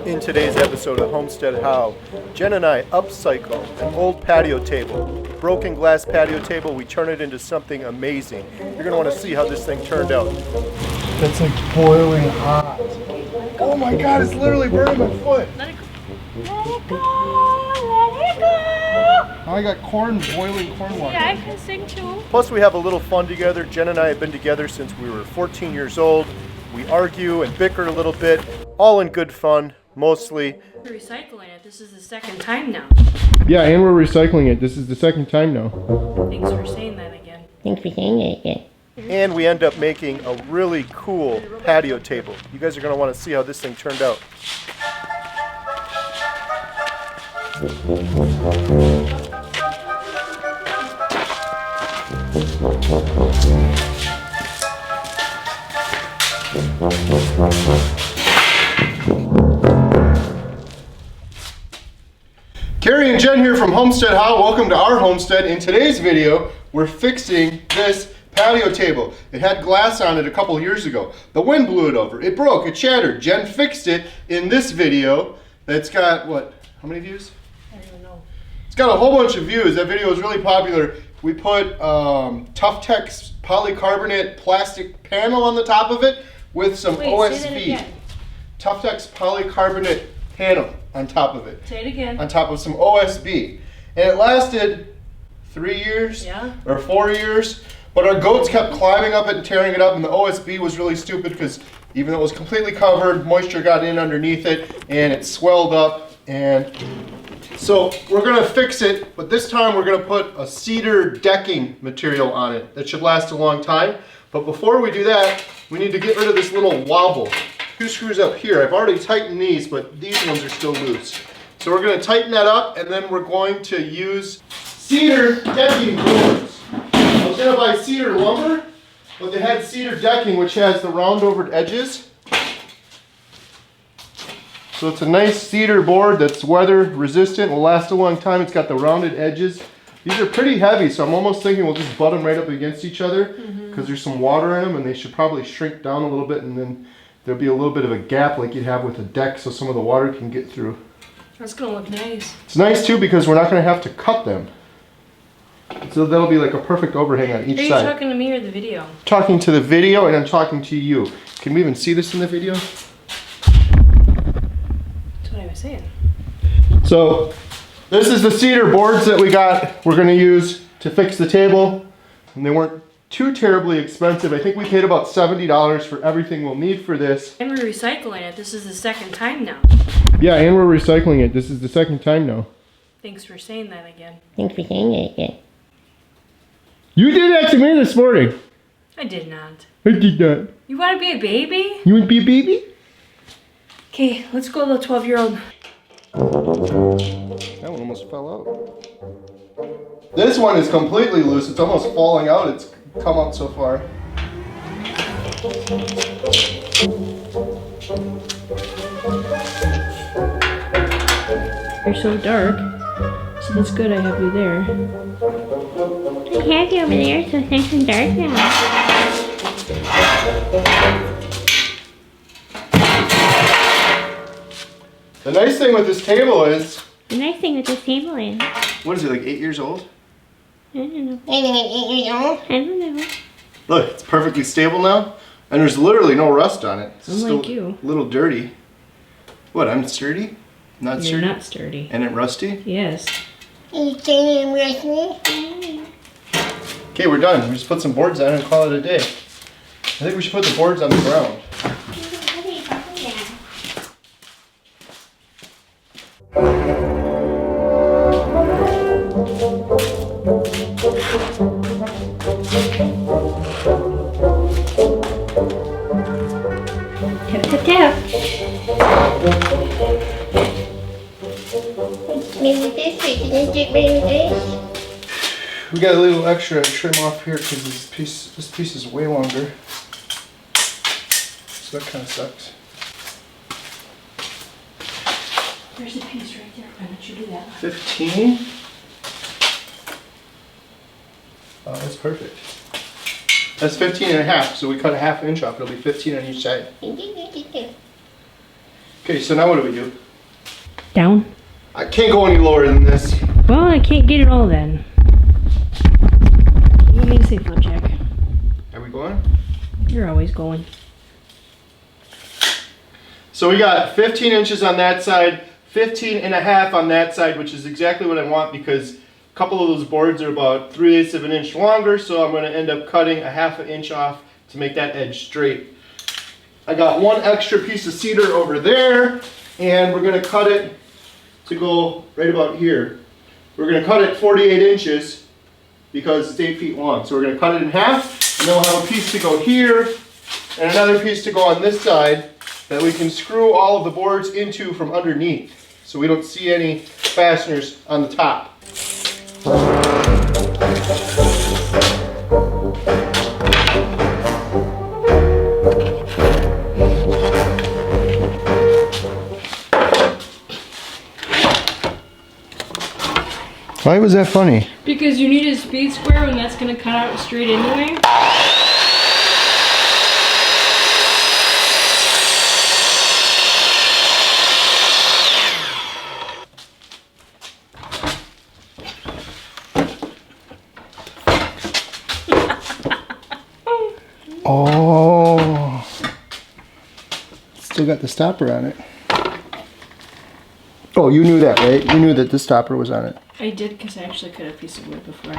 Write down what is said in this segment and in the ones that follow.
In today's episode of Homestead How, Jen and I upcycle an old patio table, broken glass patio table. We turn it into something amazing. You're going to want to see how this thing turned out. That's like boiling hot. Oh my God, it's literally burning my foot. Let it go. Let it go. Let it go. Now I got boiling corn water. Yeah, I can sing too. Plus we have a little fun together. Jen and I have been together since we were 14 years old. We argue and bicker a little bit, all in good fun. Mostly. We're recycling it. This is the second time now. Yeah, and we're recycling it. This is the second time now. Thanks for saying that again. Thanks for saying that again. And we end up making a really cool patio table. You guys are going to want to see how this thing turned out. Kerry and Jen here from HomesteadHow. Welcome to our homestead. In today's video, we're fixing this patio table. It had glass on it a couple years ago. The wind blew it over. It broke, it shattered. Jen fixed it in this video that's got, what, how many views? I don't even know. It's got a whole bunch of views. That video was really popular. We put Tough-Tex polycarbonate plastic panel on the top of it with some OSB. Say that again. Tough-Tex polycarbonate panel on top of it. Say it again. On top of some OSB. And it lasted 3 years or 4 years, but our goats kept climbing up it and tearing it up, and the OSB was really stupid because even though it was completely covered, moisture got in underneath it and it swelled up. And so we're gonna fix it, but this time we're gonna put a cedar decking material on it that should last a long time. But before we do that, we need to get rid of this little wobble. 2 screws up here. I've already tightened these, but these ones are still loose. So we're going to tighten that up, and then we're going to use cedar decking boards. I was going to buy cedar lumber, but they had cedar decking, which has the round over edges. So it's a nice cedar board that's weather resistant, will last a long time. It's got the rounded edges. These are pretty heavy, so I'm almost thinking we'll just butt them right up against each other because there's some water in them, and they should probably shrink down a little bit, and then there'll be a little bit of a gap like you'd have with a deck so some of the water can get through. That's gonna look nice. It's nice too because we're not gonna have to cut them. So that'll be like a perfect overhang on each side. Are you talking to me or the video? I'm talking to the video, and I'm talking to you. Can we even see this in the video? That's what I was saying. So this is the cedar boards that we're gonna use to fix the table. And they weren't too terribly expensive. I think we paid about $70 for everything we'll need for this. And we're recycling it. This is the second time now. Yeah, and we're recycling it. This is the second time now. Thanks for saying that again. Thanks for saying that again. You did that to me this morning. I did not. I did not. You want to be a baby? You want to be a baby? Okay, let's go to the 12-year-old. That one almost fell out. This one is completely loose. It's almost falling out. It's come out so far. You're so dark, so that's good I have you there. I have you over there, so it's nice and dark now. The nice thing with this table is... The nice thing with this table is... What is it, like 8 years old? I don't know. I don't know. Look, it's perfectly stable now. And there's literally no rust on it. It's Unlike still you. a little dirty. What, I'm sturdy? Not You're sturdy? not sturdy. And it rusty? Yes. Okay, we're done. We just put some boards on it and call it a day. I think we should put the boards on the ground. Tap, tap, tap. Maybe this way. Can you get rid of this? We got a little extra trim off here because this piece is way longer. So that kind of sucks. There's a piece right there. Why don't you do that? 15. Oh, that's perfect. That's 15 and a half, so we cut a half inch off. It'll be 15 on each side. Okay, so now what do we do? Down. I can't go any lower than this. Well, I can't get it all then. You want me to say flipjack? Are we going? You're always going. So we got 15 inches on that side, 15 and a half on that side, which is exactly what I want because a couple of those boards are about 3/8 of an inch longer, so I'm going to end up cutting a half an inch off to make that edge straight. I got one extra piece of cedar over there, and we're going to cut it to go right about here. We're going to cut it 48 inches because it's 8 feet long. So we're going to cut it in half, and then we'll have a piece to go here and another piece to go on this side that we can screw all of the boards into from underneath so we don't see any fasteners on the top. Why was that funny? Because you need a speed square and that's going to cut out straight anyway. Oh. Still got the stopper on it. Oh, you knew that, right? You knew that the stopper was on it. I did because I actually cut a piece of wood before.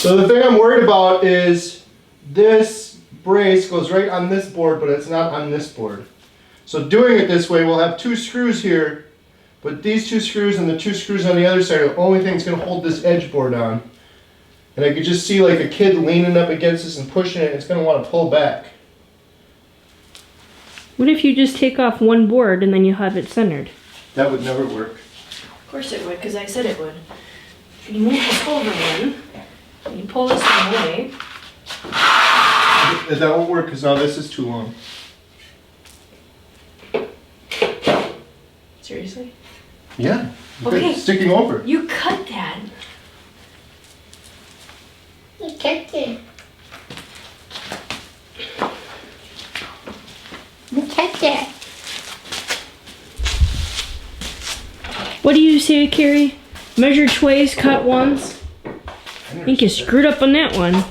So the thing I'm worried about is this brace goes right on this board, but it's not on this board. So doing it this way, we'll have 2 screws here, but these 2 screws and the 2 screws on the other side are the only thing that's going to hold this edge board on. And I could just see like a kid leaning up against this and pushing it. It's going to want to pull back. What if you just take off one board and then you have it centered? That would never work. Of course it would, because I said it would. You move this over one, and you pull this one away. That won't work because now this is too long. Seriously? Yeah. Okay. It's sticking over. You cut that. You cut it. You cut that. What do you say, Carrie? Measure twice, cut once? I think you screwed up on that one.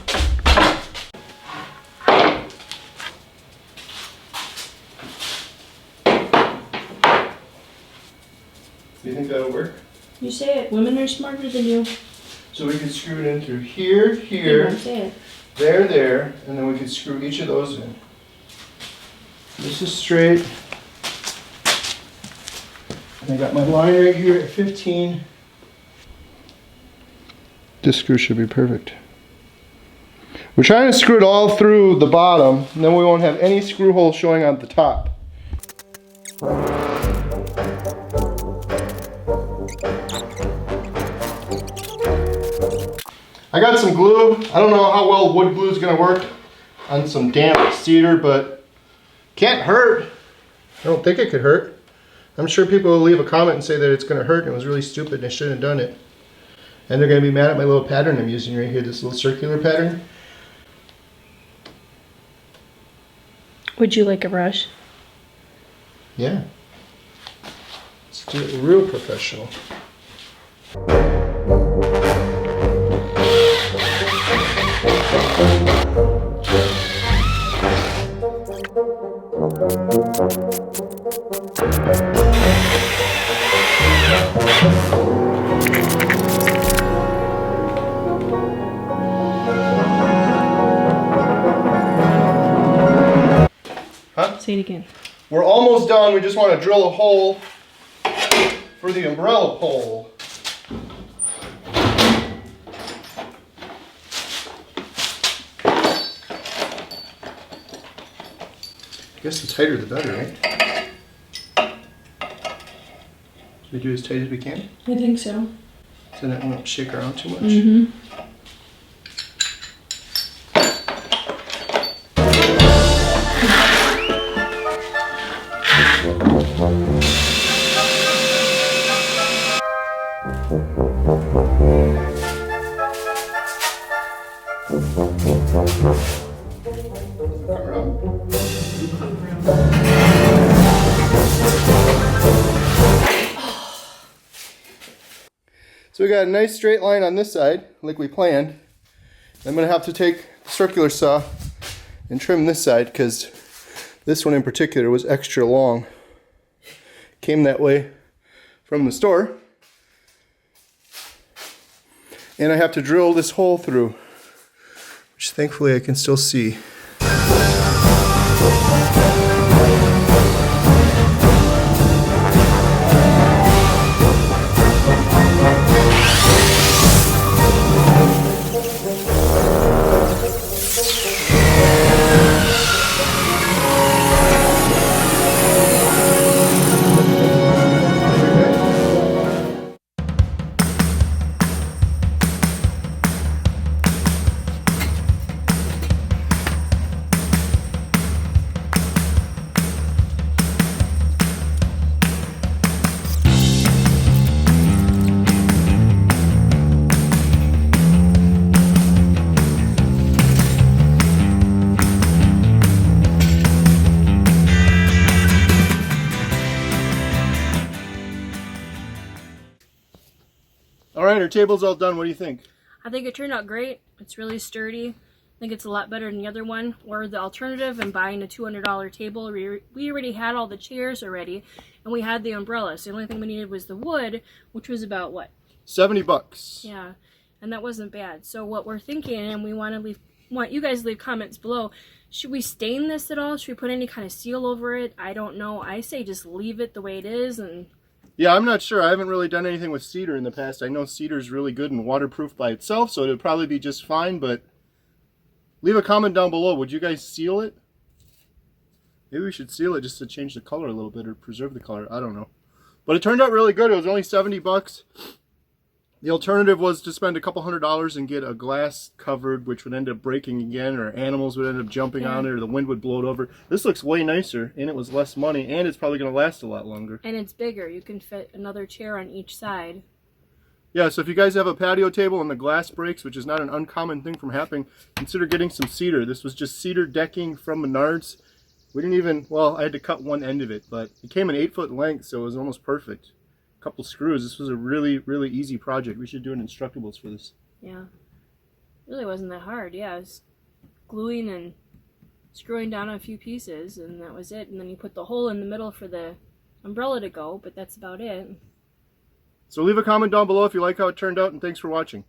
Do you think that'll work? You say it. Women are smarter than you. So we could screw it in through here, here, Say it. there, there, and then we could screw each of those in. This is straight. And I got my line right here at 15. This screw should be perfect. We're trying to screw it all through the bottom, and then we won't have any screw holes showing on the top. I got some glue. I don't know how well wood glue is going to work on some damp cedar, but can't hurt. I don't think it could hurt. I'm sure people will leave a comment and say that it's going to hurt and it was really stupid and I shouldn't have done it. And they're going to be mad at my little pattern I'm using right here, this little circular pattern. Would you like a brush? Yeah. Let's do it real professional. Huh? Say it again. We're almost done. We just want to drill a hole for the umbrella pole. I guess the tighter the better, right? We do as tight as we can, I think so. so that it won't shake around too much. Mm-hmm. Cover it up. So we got a nice straight line on this side, like we planned. I'm gonna have to take the circular saw and trim this side because this one in particular was extra long. Came that way from the store. And I have to drill this hole through, which thankfully I can still see. Alright, our table's all done. What do you think? I think it turned out great. It's really sturdy. I think it's a lot better than the other one. Or the alternative and buying a $200 table. We already had all the chairs already, and we had the umbrellas. The only thing we needed was the wood, which was about what? $70. Yeah, and that wasn't bad. So what we're thinking, and we want you guys to leave comments below. Should we stain this at all? Should we put any kind of seal over it? I don't know. I say just leave it the way it is. And yeah, I'm not sure. I haven't really done anything with cedar in the past. I know cedar's really good and waterproof by itself, so it'll probably be just fine, but leave a comment down below. Would you guys seal it? Maybe we should seal it just to change the color a little bit or preserve the color. I don't know. But it turned out really good. It was only 70 bucks. The alternative was to spend a couple $100 and get a glass covered, which would end up breaking again, or animals would end up jumping on it, or the wind would blow it over. This looks way nicer, and it was less money, and it's probably going to last a lot longer. And it's bigger. You can fit another chair on each side. Yeah, so if you guys have a patio table and the glass breaks, which is not an uncommon thing from happening, consider getting some cedar. This was just cedar decking from Menards. We didn't even, well, I had to cut one end of it, but it came an 8-foot length, so it was almost perfect. Couple screws. This was a really easy project. We should do an Instructables for this. Yeah, it really wasn't that hard. Yeah, it was gluing and screwing down a few pieces, and that was it. And then you put the hole in the middle for the umbrella to go, but that's about it. So leave a comment down below if you like how it turned out, and thanks for watching.